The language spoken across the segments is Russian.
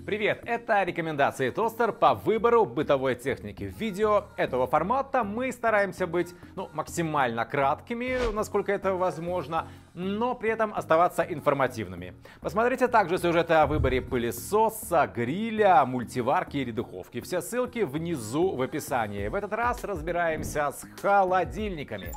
Привет, это рекомендации тостер по выбору бытовой техники. В видео этого формата мы стараемся быть максимально краткими, насколько это возможно, но при этом оставаться информативными. Посмотрите также сюжеты о выборе пылесоса, гриля, мультиварки или духовки. Все ссылки внизу в описании. В этот раз разбираемся с холодильниками.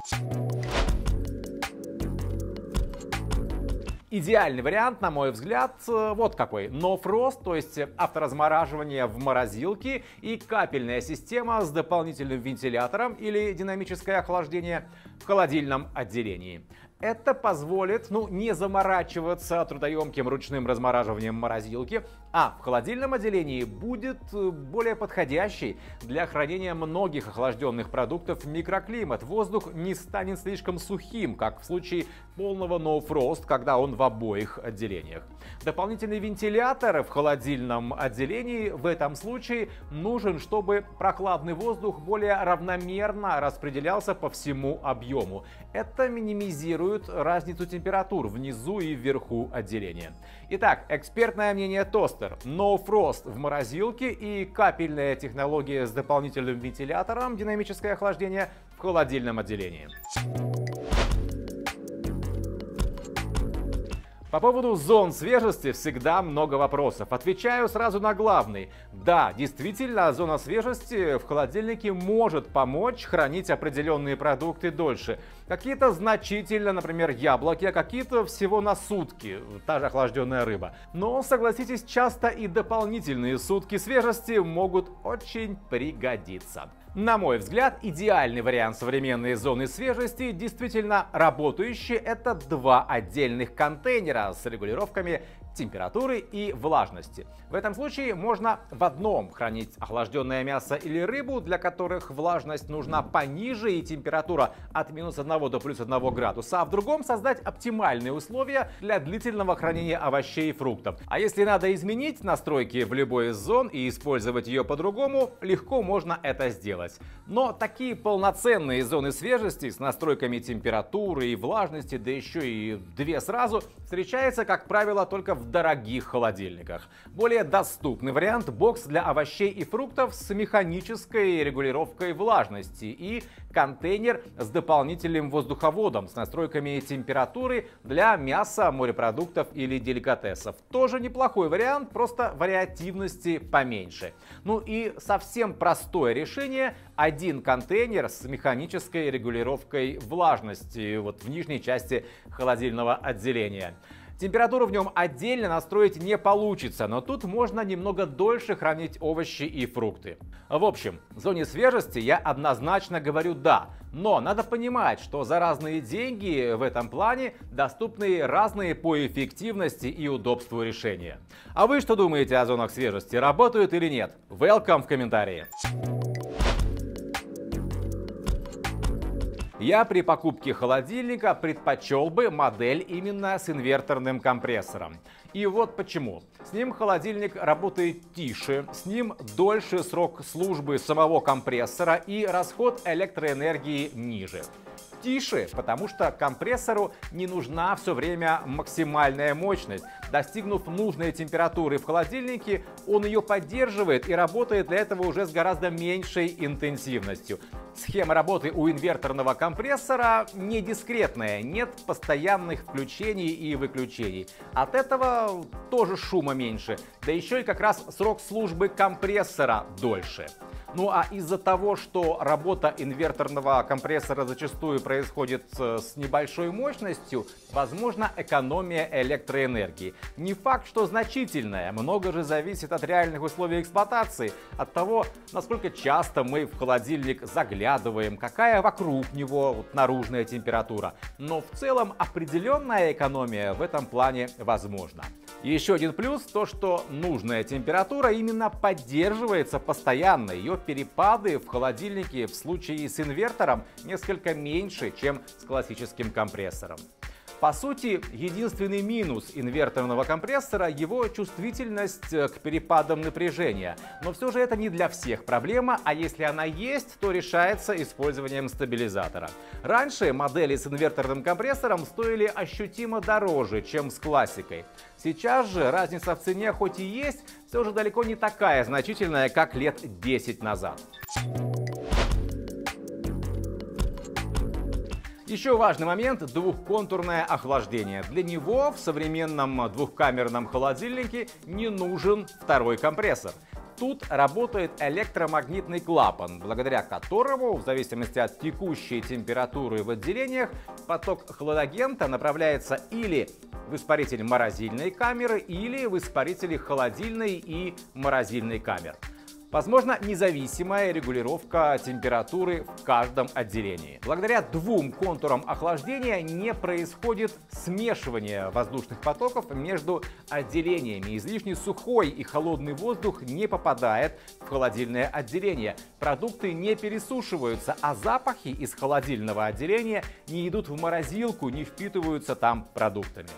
Идеальный вариант, на мой взгляд, вот какой. No Frost, то есть авторазмораживание в морозилке и капельная система с дополнительным вентилятором или динамическое охлаждение в холодильном отделении. Это позволит не заморачиваться трудоемким ручным размораживанием морозилки, а в холодильном отделении будет более подходящий для хранения многих охлажденных продуктов микроклимат. Воздух не станет слишком сухим, как в случае полного No Frost, когда он в обоих отделениях. Дополнительный вентилятор в холодильном отделении в этом случае нужен, чтобы прохладный воздух более равномерно распределялся по всему объему. Это минимизирует разницу температур внизу и вверху отделения. Итак, экспертное мнение тостер. No Frost в морозилке и капельная технология с дополнительным вентилятором, динамическое охлаждение в холодильном отделении. По поводу зон свежести всегда много вопросов. Отвечаю сразу на главный. Да, действительно, зона свежести в холодильнике может помочь хранить определенные продукты дольше. Какие-то значительно, например, яблоки, а какие-то всего на сутки, та же охлажденная рыба. Но, согласитесь, часто и дополнительные сутки свежести могут очень пригодиться. На мой взгляд, идеальный вариант современной зоны свежести, действительно работающий, это два отдельных контейнера с регулировками температуры и влажности. В этом случае можно в одном хранить охлажденное мясо или рыбу, для которых влажность нужна пониже и температура от -1 до +1 градуса, а в другом создать оптимальные условия для длительного хранения овощей и фруктов. А если надо изменить настройки в любой из зон и использовать ее по-другому, легко можно это сделать. Но такие полноценные зоны свежести с настройками температуры и влажности, да еще и две сразу, встречаются, как правило, только в дорогих холодильниках. Более доступный вариант — бокс для овощей и фруктов с механической регулировкой влажности и контейнер с дополнительным воздуховодом с настройками температуры для мяса, морепродуктов или деликатесов. Тоже неплохой вариант, просто вариативности поменьше. Ну и совсем простое решение — один контейнер с механической регулировкой влажности в нижней части холодильного отделения. Температуру в нем отдельно настроить не получится, но тут можно немного дольше хранить овощи и фрукты. В общем, в зоне свежести я однозначно говорю «да», но надо понимать, что за разные деньги в этом плане доступны разные по эффективности и удобству решения. А вы что думаете о зонах свежести, работают или нет? Welcome в комментарии! Я при покупке холодильника предпочел бы модель именно с инверторным компрессором. И вот почему. С ним холодильник работает тише, с ним дольше срок службы самого компрессора и расход электроэнергии ниже. Тише, потому что компрессору не нужна все время максимальная мощность. Достигнув нужной температуры в холодильнике, он ее поддерживает и работает для этого уже с гораздо меньшей интенсивностью. Схема работы у инверторного компрессора не дискретная, нет постоянных включений и выключений. От этого тоже шума меньше, да еще и как раз срок службы компрессора дольше. Ну а из-за того, что работа инверторного компрессора зачастую происходит с небольшой мощностью, возможна экономия электроэнергии. Не факт, что значительная, много же зависит от реальных условий эксплуатации, от того, насколько часто мы в холодильник заглядываем, какая вокруг него наружная температура. Но в целом определенная экономия в этом плане возможна. Еще один плюс — то, что нужная температура именно поддерживается постоянно. Ее перепады в холодильнике в случае с инвертором несколько меньше, чем с классическим компрессором. По сути, единственный минус инверторного компрессора — его чувствительность к перепадам напряжения. Но все же это не для всех проблема, а если она есть, то решается использованием стабилизатора. Раньше модели с инверторным компрессором стоили ощутимо дороже, чем с классикой. Сейчас же разница в цене хоть и есть, все же далеко не такая значительная, как лет 10 назад. Еще важный момент — двухконтурное охлаждение. Для него в современном двухкамерном холодильнике не нужен второй компрессор. Тут работает электромагнитный клапан, благодаря которому, в зависимости от текущей температуры в отделениях, поток хладагента направляется или в испаритель морозильной камеры, или в испарители холодильной и морозильной камер. Возможно независимая регулировка температуры в каждом отделении. Благодаря двум контурам охлаждения не происходит смешивание воздушных потоков между отделениями. Излишне сухой и холодный воздух не попадает в холодильное отделение. Продукты не пересушиваются, а запахи из холодильного отделения не идут в морозилку, не впитываются там продуктами.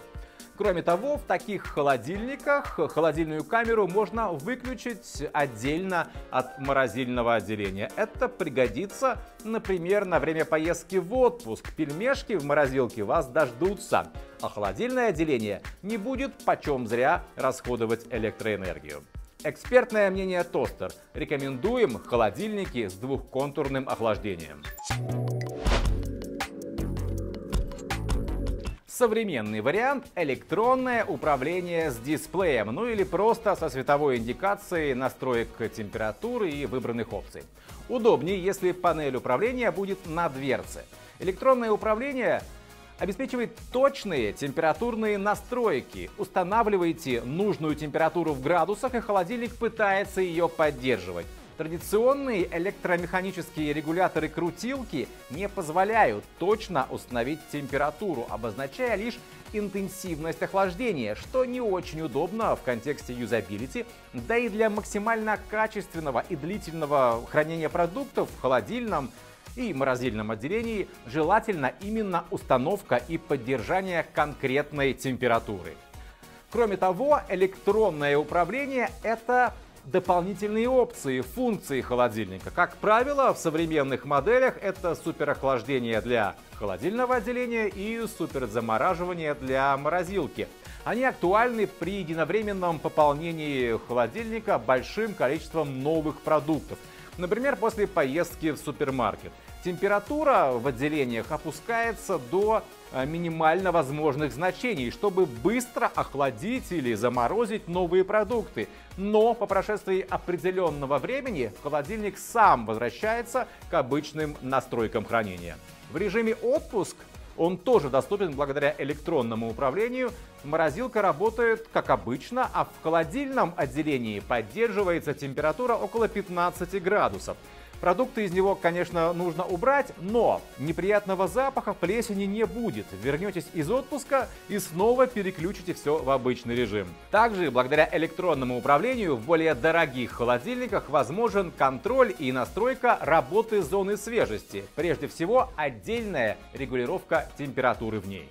Кроме того, в таких холодильниках холодильную камеру можно выключить отдельно от морозильного отделения. Это пригодится, например, на время поездки в отпуск. Пельмешки в морозилке вас дождутся, а холодильное отделение не будет почем зря расходовать электроэнергию. Экспертное мнение Тостер. Рекомендуем холодильники с двухконтурным охлаждением. Современный вариант — электронное управление с дисплеем, ну или просто со световой индикацией настроек температуры и выбранных опций. Удобнее, если панель управления будет на дверце. Электронное управление обеспечивает точные температурные настройки. Устанавливаете нужную температуру в градусах, и холодильник пытается ее поддерживать. Традиционные электромеханические регуляторы-крутилки не позволяют точно установить температуру, обозначая лишь интенсивность охлаждения, что не очень удобно в контексте юзабилити, да и для максимально качественного и длительного хранения продуктов в холодильном и морозильном отделении желательно именно установка и поддержание конкретной температуры. Кроме того, электронное управление — это дополнительные опции, функции холодильника. Как правило, в современных моделях это суперохлаждение для холодильного отделения и суперзамораживание для морозилки. Они актуальны при единовременном пополнении холодильника большим количеством новых продуктов. Например, после поездки в супермаркет. Температура в отделениях опускается до минимально возможных значений, чтобы быстро охладить или заморозить новые продукты. Но по прошествии определенного времени холодильник сам возвращается к обычным настройкам хранения. В режиме отпуск он тоже доступен благодаря электронному управлению. Морозилка работает как обычно, а в холодильном отделении поддерживается температура около 15 градусов. Продукты из него, конечно, нужно убрать, но неприятного запаха, плесени не будет. Вернетесь из отпуска и снова переключите все в обычный режим. Также, благодаря электронному управлению, в более дорогих холодильниках возможен контроль и настройка работы зоны свежести. Прежде всего, отдельная регулировка температуры в ней.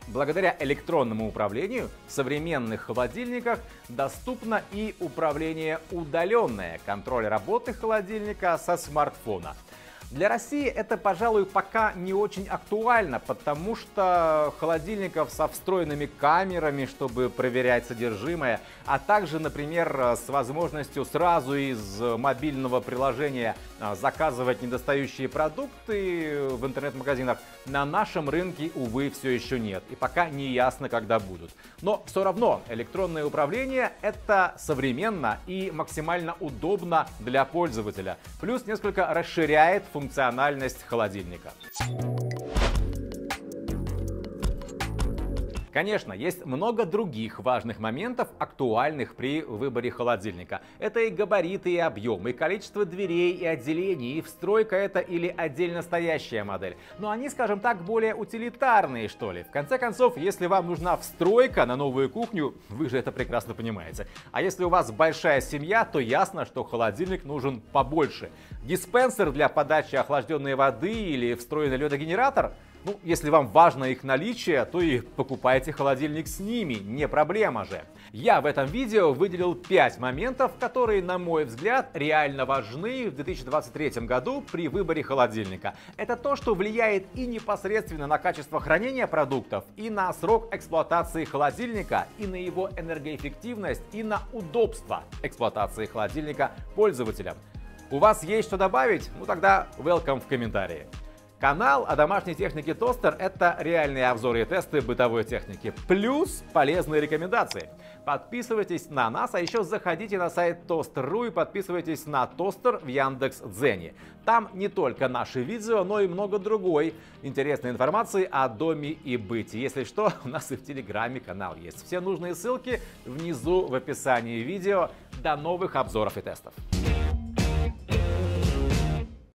Благодаря электронному управлению в современных холодильниках доступно и управление удаленное, контроль работы холодильника со смартфона. Для России это, пожалуй, пока не очень актуально, потому что холодильников со встроенными камерами, чтобы проверять содержимое, а также, например, с возможностью сразу из мобильного приложения заказывать недостающие продукты в интернет-магазинах, на нашем рынке, увы, все еще нет. И пока не ясно, когда будут. Но все равно электронное управление — это современно и максимально удобно для пользователя. Плюс несколько расширяет функциональность холодильника. Конечно, есть много других важных моментов, актуальных при выборе холодильника. Это и габариты, и объем, и количество дверей и отделений, и встройка это или отдельно стоящая модель. Но они, скажем так, более утилитарные, что ли. В конце концов, если вам нужна встройка на новую кухню, вы же это прекрасно понимаете. А если у вас большая семья, то ясно, что холодильник нужен побольше. Диспенсер для подачи охлажденной воды или встроенный ледогенератор — Ну, если вам важно их наличие, то и покупайте холодильник с ними, не проблема же. Я в этом видео выделил 5 моментов, которые, на мой взгляд, реально важны в 2023 году при выборе холодильника. Это то, что влияет и непосредственно на качество хранения продуктов, и на срок эксплуатации холодильника, и на его энергоэффективность, и на удобство эксплуатации холодильника пользователям. У вас есть что добавить? Ну тогда welcome в комментарии. Канал о домашней технике Тостер — это реальные обзоры и тесты бытовой техники, плюс полезные рекомендации. Подписывайтесь на нас, а еще заходите на сайт Toster.ru и подписывайтесь на Тостер в Яндекс.Дзене. Там не только наши видео, но и много другой интересной информации о доме и быте. Если что, у нас и в Телеграме канал есть. Все нужные ссылки внизу в описании видео. До новых обзоров и тестов.